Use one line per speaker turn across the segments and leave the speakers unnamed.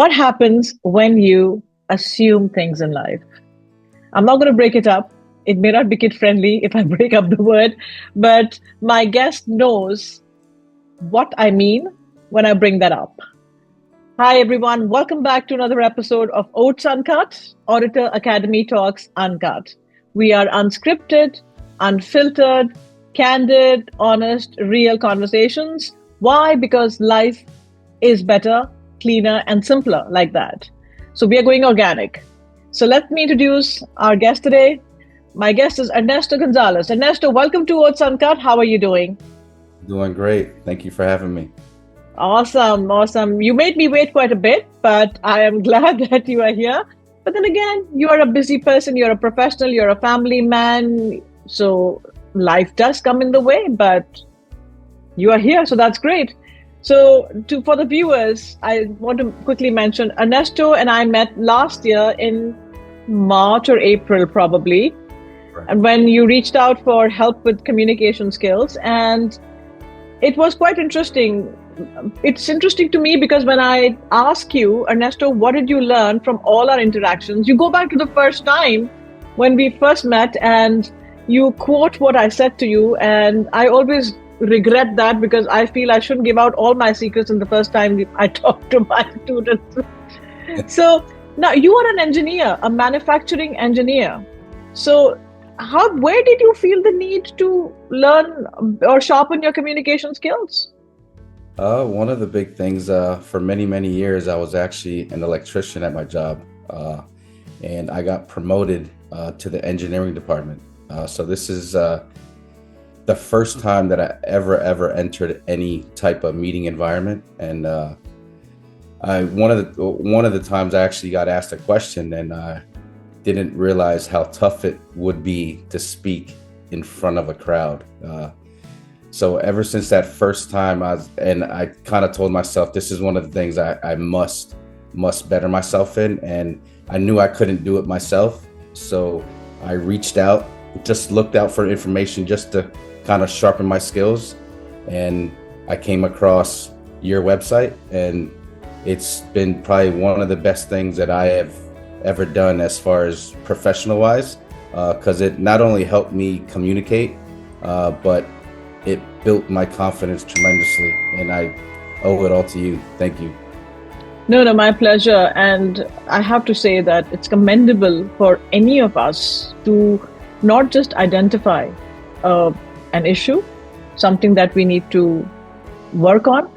What happens when you assume things in life? I'm not going to break it up. It may not be kid friendly if I break up the word, but my guest knows what I mean when I bring that up. Hi, everyone. Welcome back to another episode of Oats Uncut, Orator Academy Talks Uncut. We are unscripted, unfiltered, candid, honest, real conversations. Why? Because life is better, cleaner, and simpler like that. So we are going organic. So let me introduce our guest today. My guest is Ernesto Gonzalez. Ernesto, welcome to Oats Uncut. How are you doing?
Doing great. Thank you for having me.
Awesome. You made me wait quite a bit, but I am glad that you are here. But then again, you are a busy person. You're a professional. You're a family man. So life does come in the way, but you are here. So that's great. So for the viewers, I want to quickly mention Ernesto and I met last year in March or April, probably.
Right.
And when you reached out for help with communication skills, and it was quite interesting. It's interesting to me because when I ask you, Ernesto, what did you learn from all our interactions? You go back to the first time when we first met and you quote what I said to you. And I always regret that because I feel I shouldn't give out all my secrets in the first time I talk to my students. So now you are an engineer, a manufacturing engineer. So where did you feel the need to learn or sharpen your communication skills?
One of the big things for many years, I was actually an electrician at my job, and I got promoted to the engineering department. So this is the first time that I ever entered any type of meeting environment, and one of the times I actually got asked a question, and I didn't realize how tough it would be to speak in front of a crowd. So ever since that first time, I kind of told myself this is one of the things I must better myself in, and I knew I couldn't do it myself. So I reached out, just looked out for information just to kind of sharpen my skills, and I came across your website, and it's been probably one of the best things that I have ever done as far as professional wise, because it not only helped me communicate, but it built my confidence tremendously, and I owe it all to you. Thank you.
No, my pleasure. And I have to say that it's commendable for any of us to not just identify an issue, something that we need to work on,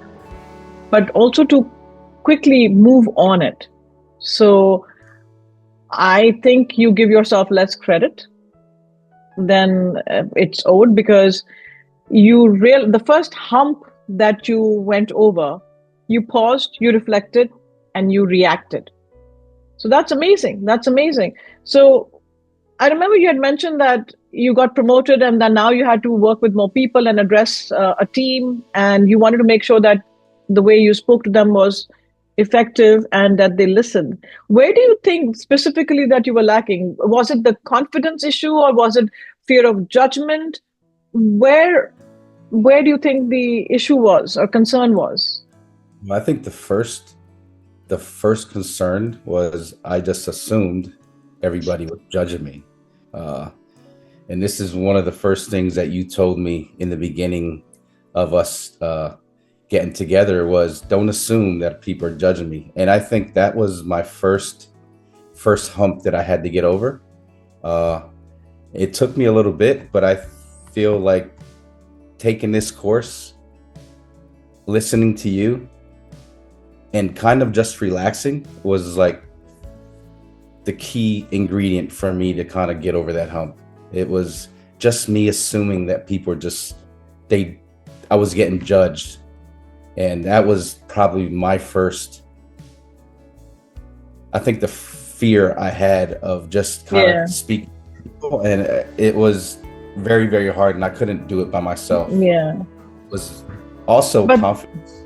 but also to quickly move on it. So I think you give yourself less credit than it's owed, because the first hump that you went over, you paused, you reflected, and you reacted. So that's amazing. So I remember you had mentioned that you got promoted and then now you had to work with more people and address a team, and you wanted to make sure that the way you spoke to them was effective and that they listened. Where do you think specifically that you were lacking? Was it the confidence issue, or was it fear of judgment? Where do you think the issue was or concern was?
I think the first concern was I just assumed everybody was judging me. And this is one of the first things that you told me in the beginning of us getting together was, don't assume that people are judging me. And I think that was my first hump that I had to get over. It took me a little bit, but I feel like taking this course, listening to you, and kind of just relaxing was like the key ingredient for me to kind of get over that hump. It was just me assuming that people were I was getting judged. And that was probably my first, I think, the fear I had of just kind of speaking to people. And it was very hard, and I couldn't do it by myself.
Yeah.
It was also confidence.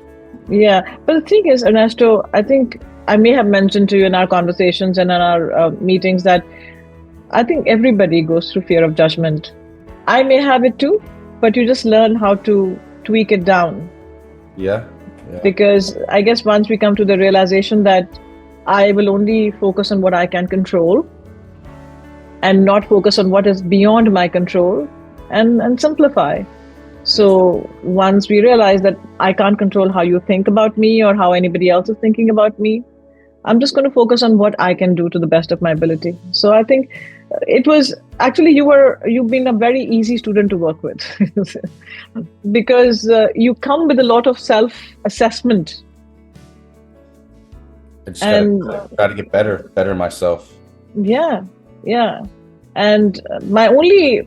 Yeah. But the thing is, Ernesto, I think I may have mentioned to you in our conversations and in our meetings that I think everybody goes through fear of judgment. I may have it too, but you just learn how to tweak it down.
Yeah.
Because I guess once we come to the realization that I will only focus on what I can control and not focus on what is beyond my control, and simplify. So once we realize that I can't control how you think about me or how anybody else is thinking about me, I'm just going to focus on what I can do to the best of my ability. So I think it was actually you've been a very easy student to work with because you come with a lot of self-assessment.
I just gotta try to get better myself.
Yeah. And my only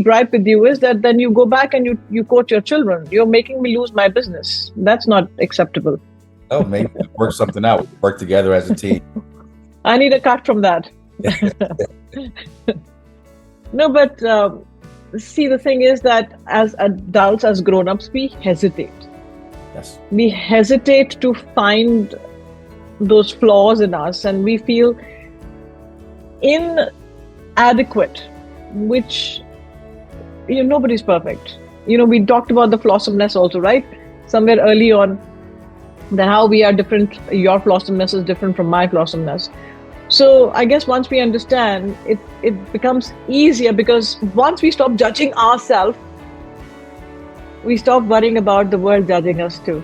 gripe with you is that then you go back and you quote your children. You're making me lose my business. That's not acceptable.
Oh, maybe work something out. Work together as a team.
I need a cut from that. No, but see, the thing is that as adults, as grown-ups, we hesitate.
Yes.
We hesitate to find those flaws in us, and we feel inadequate, which, nobody's perfect. We talked about the flossomeness also, right? Somewhere early on, that how we are different, your flossomeness is different from my flossomeness. So I guess once we understand, it becomes easier, because once we stop judging ourselves, we stop worrying about the world judging us too.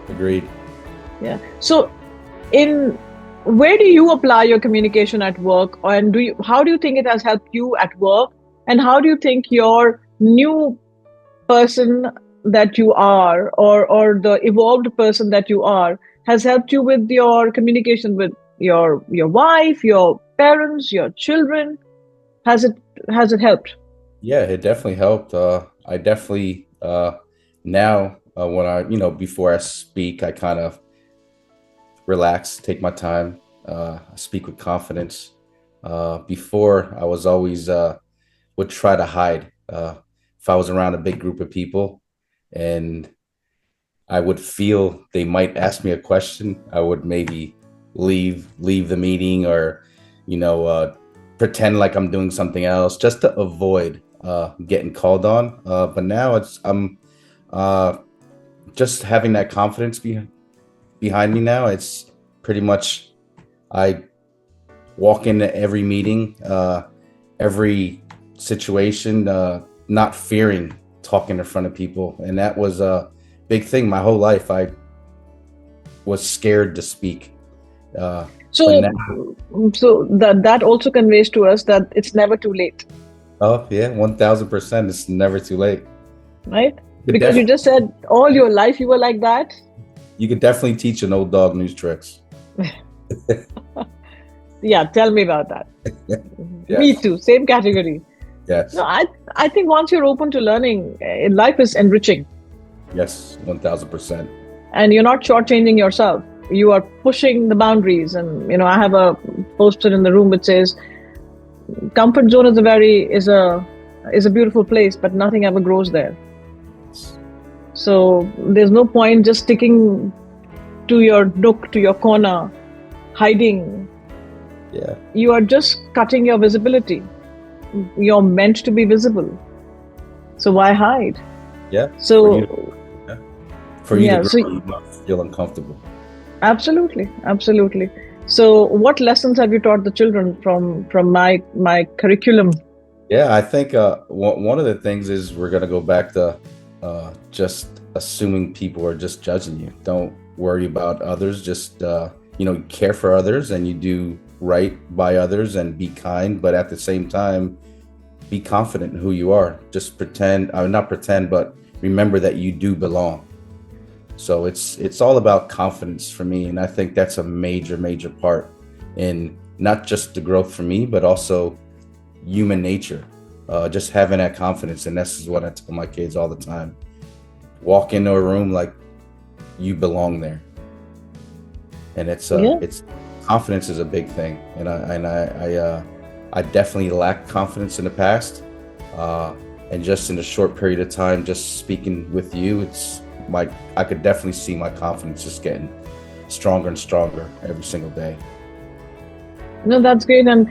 Agreed.
Yeah. So where do you apply your communication at work, and how do you think it has helped you at work, and how do you think your new person that you are, or the evolved person that you are, has helped you with your communication with your wife, your parents, your children? Has it helped?
Yeah, it definitely helped. I definitely now when I before I speak, I kind of relax, take my time, speak with confidence. Before, I was always would try to hide. If I was around a big group of people and I would feel they might ask me a question, I would maybe leave the meeting, or pretend like I'm doing something else just to avoid getting called on. But now I'm just having that confidence behind me now. It's pretty much, I walk into every meeting, every situation, not fearing talking in front of people. And that was a big thing. My whole life, I was scared to speak.
So that also conveys to us that it's never too late.
Oh yeah, 1000%. It's never too late.
Right? Because you just said all your life you were like that.
You could definitely teach an old dog new tricks.
Yeah, tell me about that. Yes. Me too, same category.
Yes.
No, I think once you're open to learning, life is enriching.
Yes, 1000%.
And you're not shortchanging yourself. You are pushing the boundaries. And I have a poster in the room which says, "Comfort zone is a beautiful place, but nothing ever grows there." So there's no point just sticking to your nook, to your corner, hiding.
Yeah.
You are just cutting your visibility. You're meant to be visible. So why hide?
Yeah.
So
for you to grow, you must feel uncomfortable.
Absolutely. So what lessons have you taught the children from my curriculum?
Yeah, I think one of the things is we're going to go back to just assuming people are just judging you. Don't worry about others. Just care for others, and you do right by others and be kind, but at the same time be confident in who you are. Just not pretend, but remember that you do belong. So it's all about confidence for me, and I think that's a major part in not just the growth for me, but also human nature. Just having that confidence, and this is what I tell my kids all the time. Walk into a room like you belong there, and it's confidence is a big thing, and I definitely lacked confidence in the past, and just in a short period of time, just speaking with you, I could definitely see my confidence just getting stronger and stronger every single day.
No, that's great. And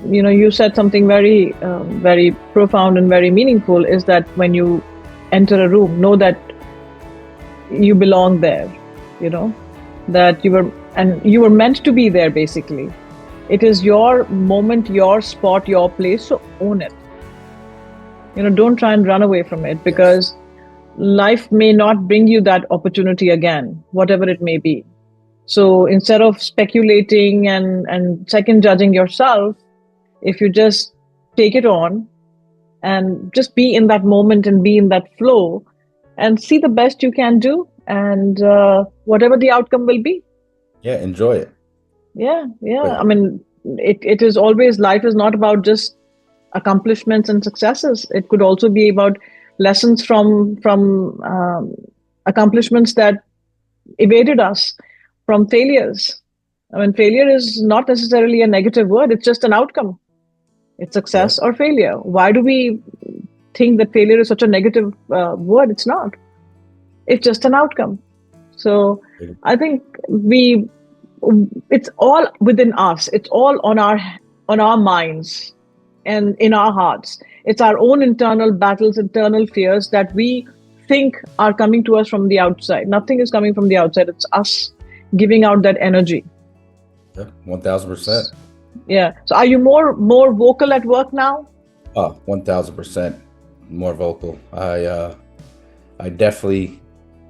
you said something very very profound and very meaningful, is that when you enter a room, know that you belong there, that you were and you were meant to be there. Basically, it is your moment, your spot, your place, so own it. Don't try and run away from it,
Yes.
because life may not bring you that opportunity again, whatever it may be. So instead of speculating and second judging yourself, if you just take it on and just be in that moment and be in that flow and see the best you can do, and whatever the outcome will be.
Yeah, enjoy it.
Yeah, yeah.
But
I mean, it is always, life is not about just accomplishments and successes. It could also be about lessons from accomplishments that evaded us, from failures. I mean, failure is not necessarily a negative word. It's just an outcome. It's
yeah,
success or failure. Why do we think that failure is such a negative word? It's not. It's just an outcome. So I think it's all within us. It's all on our minds and in our hearts. It's our own internal battles, internal fears that we think are coming to us from the outside. Nothing is coming from the outside. It's us giving out that energy.
yeah, 1000%.
Yeah. So are you more vocal at work now?
Oh, 1000% more vocal. I definitely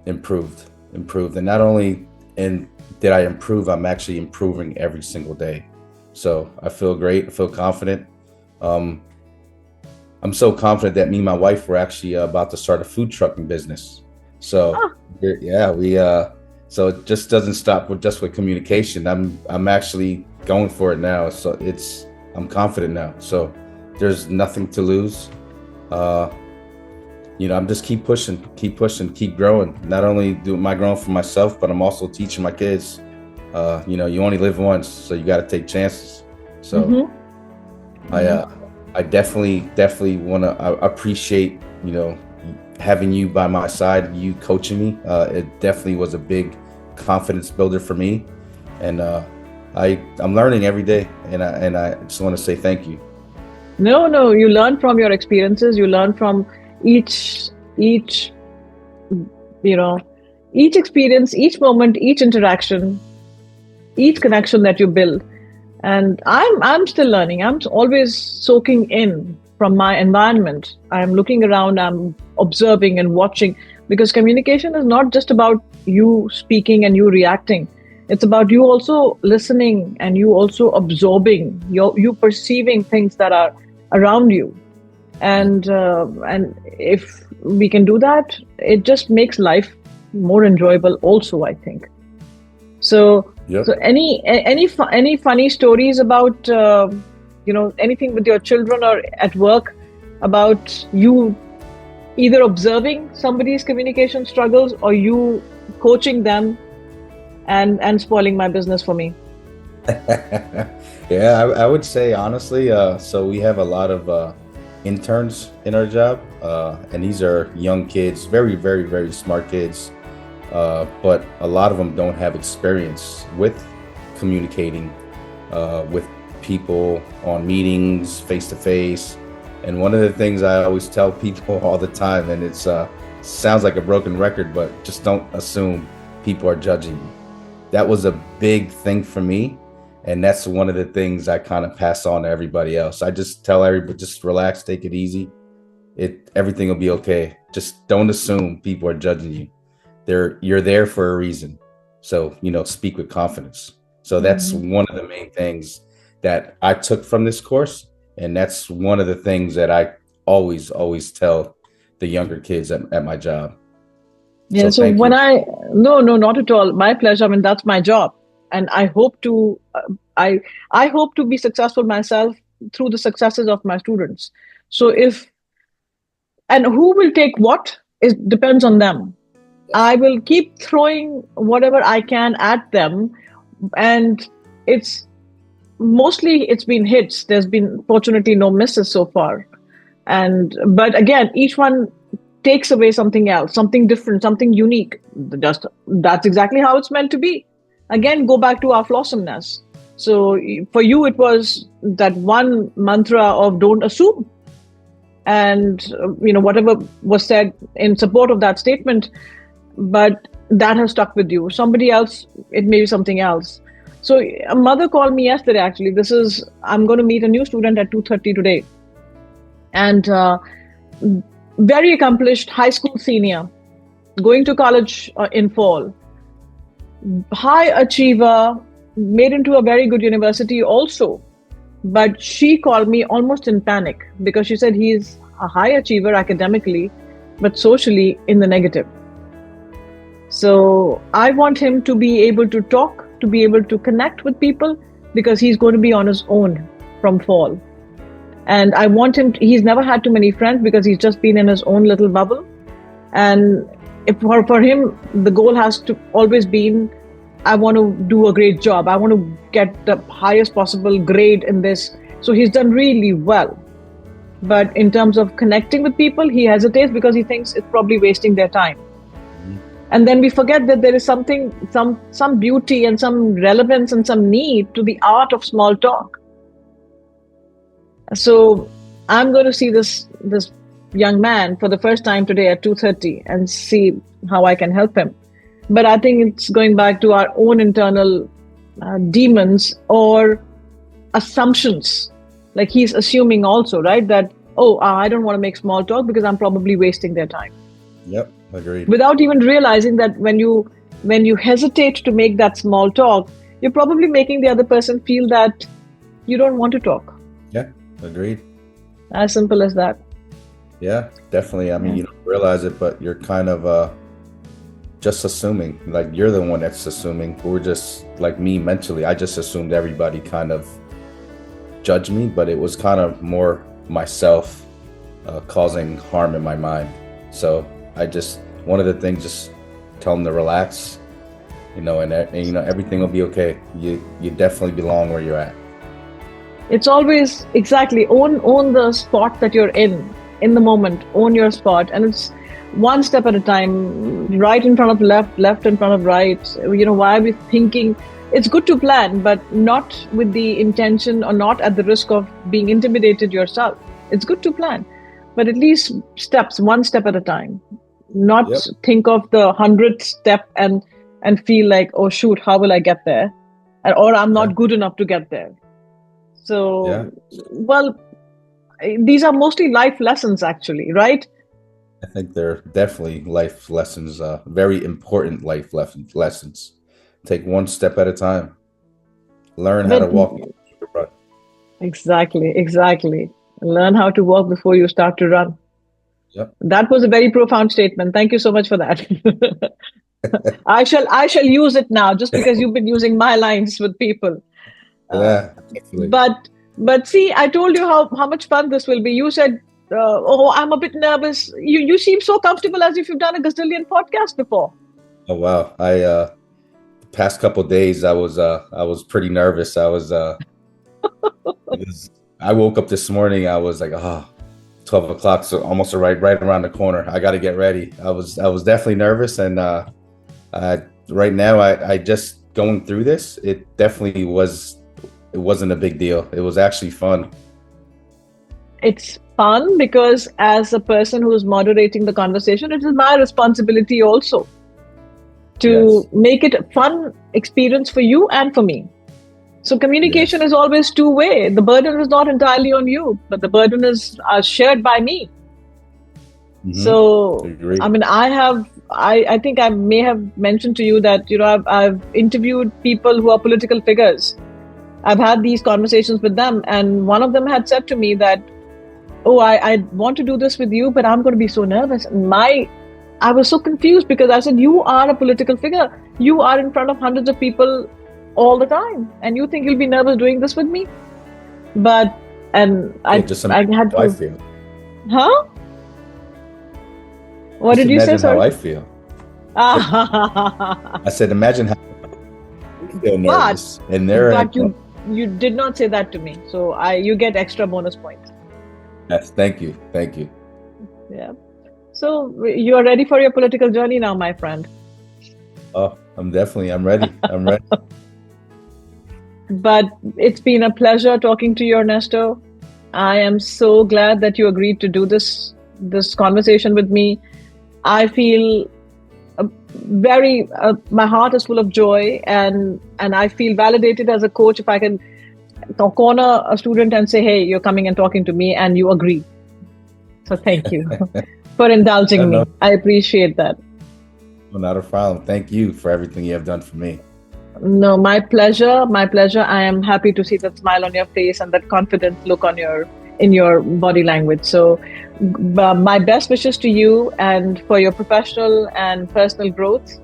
improved, and not only did I improve, I'm actually improving every single day. So I feel great. I feel confident. I'm so confident that me and my wife were actually about to start a food trucking business. So
Ah,
yeah, we so it just doesn't stop with communication. I'm actually going for it now. So I'm confident now. So there's nothing to lose. I'm just keep pushing, keep growing. Not only am I growing for myself, but I'm also teaching my kids. You only live once, so you got to take chances. So
mm-hmm.
I definitely want to appreciate, having you by my side, you coaching me. It definitely was a big confidence builder for me, and I'm learning every day, and I just want to say thank you.
No, you learn from your experiences. You learn from each you know each experience, each moment, each interaction, each connection that you build. And I'm still learning. I'm always soaking in from my environment. I'm looking around, I'm observing and watching, because communication is not just about you speaking and you reacting. It's about you also listening and you also absorbing, you perceiving things that are around you. And if we can do that, it just makes life more enjoyable also, I think. So,
Yep.
so any funny stories about anything with your children or at work, about you either observing somebody's communication struggles or you coaching them and spoiling my business for me?
Yeah, I would say honestly, so we have a lot of interns in our job, and these are young kids, very, very, very smart kids, but a lot of them don't have experience with communicating with people on meetings, face to face. And one of the things I always tell people all the time, and it's sounds like a broken record, but just don't assume people are judging you. That was a big thing for me. And that's one of the things I kind of pass on to everybody else. I just tell everybody, just relax, take it easy. Everything will be okay. Just don't assume people are judging you. You're there for a reason. So, speak with confidence. So that's one of the main things that I took from this course. And that's one of the things that I always tell the younger kids at my job.
Yeah.
So
So
thank you.
no, not at all. My pleasure. I mean, that's my job, and I hope to be successful myself through the successes of my students. So and who will take what, it depends on them.
Yes.
I will keep throwing whatever I can at them, and it's it's been hits. There's been fortunately no misses so far, but again, each one takes away something else, something different, something unique. Just that's exactly how it's meant to be. Again, go back to our flossomeness. So for you, it was that one mantra of don't assume, and whatever was said in support of that statement. But that has stuck with you. Somebody else, it may be something else. So a mother called me yesterday, actually. I'm going to meet a new student at 2:30 today. And very accomplished high school senior, going to college in fall. High achiever, made into a very good university also. But she called me almost in panic because she said he's a high achiever academically, but socially in the negative. So I want him to be able to talk, to be able to connect with people, because he's going to be on his own from fall. And I want him he's never had too many friends because he's just been in his own little bubble. And for him, the goal has to always been, I want to do a great job. I want to get the highest possible grade in this. So he's done really well. But in terms of connecting with people, he hesitates because he thinks it's probably wasting their time. And then we forget that there is something, some beauty and some relevance and some need to the art of small talk. So I'm going to see this young man for the first time today at 2:30 and see how I can help him. But I think it's going back to our own internal demons or assumptions. Like he's assuming also, right? That, I don't want to make small talk because I'm probably wasting their time.
Yep, agreed.
Without even realizing that when you hesitate to make that small talk, you're probably making the other person feel that you don't want to talk.
Yeah, agreed.
As simple as that.
Yeah, definitely. I mean, you don't realize it, but you're kind of just assuming. Like you're the one that's assuming. We're just like me mentally. I just assumed everybody kind of judged me, but it was kind of more myself causing harm in my mind. So I just, one of the things, just tell them to relax, and everything will be okay. You definitely belong where you're at.
It's always exactly own the spot that you're in the moment. Own your spot, and it's one step at a time. Right in front of left in front of right. Why are we thinking? It's good to plan, but not with the intention or not at the risk of being intimidated yourself. It's good to plan, but at least one step at a time. Not think of the 100th step and feel like, oh shoot, how will I get there? Or I'm not good enough to get there. So, well, these are mostly life lessons actually, right?
I think they're definitely life lessons, very important life lessons. Take one step at a time. Learn how to walk before you run.
Exactly. Learn how to walk before you start to run.
Yep.
That was a very profound statement. Thank you so much for that. I shall use it now, just because you've been using my lines with people.
Yeah, definitely.
But see, I told you how much fun this will be. You said, I'm a bit nervous. You seem so comfortable, as if you've done a gazillion podcasts before.
Oh wow! The past couple of days, I was pretty nervous. I woke up this morning. I was like, 12 o'clock, so almost right around the corner. I got to get ready. I was definitely nervous, and right now, I just going through this. It definitely wasn't a big deal. It was actually fun. It's
fun because as a person who is moderating the conversation, it is my responsibility also to make it a fun experience for you and for me. So communication is always two-way. The burden is not entirely on you, but the burden is shared by me. Mm-hmm. So, I mean, I think I may have mentioned to you that, I've interviewed people who are political figures. I've had these conversations with them, and one of them had said to me that, I want to do this with you, but I'm going to be so nervous. I was so confused because I said, you are a political figure. You are in front of hundreds of people all the time, and you think you'll be nervous doing this with me? I had to.
I feel.
Huh? What did you say?
Imagine how I feel. I said, imagine how I feel nervous.
But you did not say that to me, so you get extra bonus points.
Yes, thank you.
Yeah. So you are ready for your political journey now, my friend.
Oh, I'm ready. I'm ready.
But it's been a pleasure talking to you, Ernesto. I am so glad that you agreed to do this conversation with me. I feel very, my heart is full of joy, and I feel validated as a coach if I can corner a student and say, hey, you're coming and talking to me and you agree. So thank you for indulging me. I appreciate that.
Well, not a problem. Thank you for everything you have done for me.
No, my pleasure. My pleasure. I am happy to see that smile on your face and that confident look on in your body language. So my best wishes to you and for your professional and personal growth.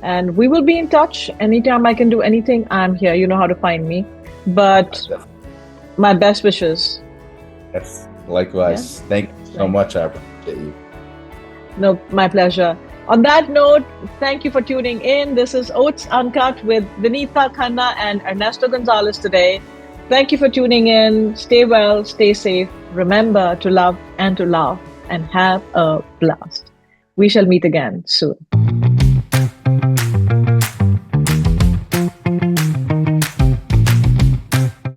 And we will be in touch. Anytime I can do anything, I'm here. You know how to find me. But my best wishes.
Yes, likewise. Yeah. Thank you so much. I appreciate you.
No, my pleasure. On that note, thank you for tuning in. This is Oats Uncut with Vineeta Khanna and Ernesto Gonzalez today. Thank you for tuning in. Stay well, stay safe. Remember to love and to laugh and have a blast. We shall meet again soon.